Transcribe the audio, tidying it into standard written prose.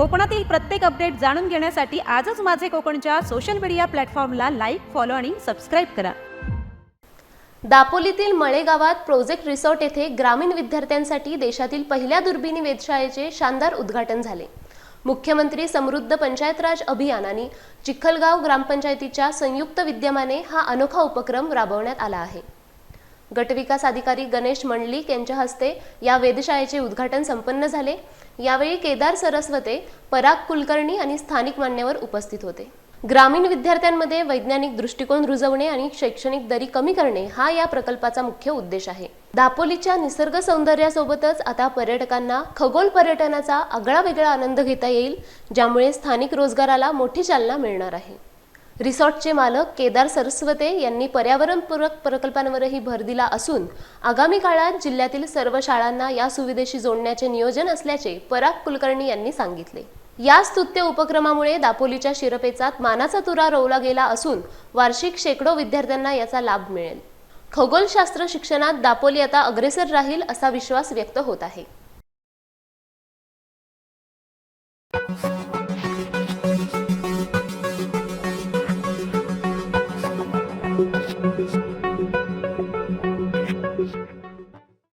कोकणातील प्रत्येक अपडेट जाणून घेण्यासाठी आजच माझे कोकणच्या सोशल मीडिया प्लॅटफॉर्मला लाईक, फॉलो आणि सबस्क्राईब करा। दापोलीतील मळे गावात प्रोजेक्ट रिसॉर्ट येथे ग्रामीण विद्यार्थ्यांसाठी देशातील पहिल्या दुर्बिणी वेधशाळेचे शानदार उद्घाटन झाले। मुख्यमंत्री समृद्ध पंचायत राज अभियान आणि चिखलगाव ग्रामपंचायतीच्या संयुक्त विद्यमाने हा अनोखा उपक्रम राबवण्यात आला आहे। गटविकास अधिकारी गणेश मंडलिक यांच्या हस्ते या वेधशाळेचे उद्घाटन संपन्न झाले। यावेळी केदार सरस्वते, पराग कुलकर्णी आणि स्थानिक मान्यवर उपस्थित होते। ग्रामीण विद्यार्थ्यांमध्ये वैज्ञानिक दृष्टिकोन रुजवणे आणि शैक्षणिक दरी कमी करणे हा या प्रकल्पाचा मुख्य उद्देश आहे। दापोलीच्या निसर्ग सौंदर्यासोबतच आता पर्यटकांना खगोल पर्यटनाचा आगळावेगळा आनंद घेता येईल, ज्यामुळे स्थानिक रोजगाराला मोठी चालना मिळणार आहे। रिसॉर्टचे मालक केदार सरस्वते यांनी पर्यावरणपूरक प्रकल्पांवरही भर दिला असून आगामी काळात जिल्ह्यातील सर्व शाळांना या सुविधेशी जोडण्याचे नियोजन असल्याचे पराग कुलकर्णी यांनी सांगितले। या स्तुत्य उपक्रमामुळे दापोलीच्या शिरपेचात मानाचा तुरा रोवला गेला असून वार्षिक शेकडो विद्यार्थ्यांना याचा लाभ मिळेल। खगोलशास्त्र शिक्षणात दापोली आता अग्रेसर राहील असा विश्वास व्यक्त होत आहे।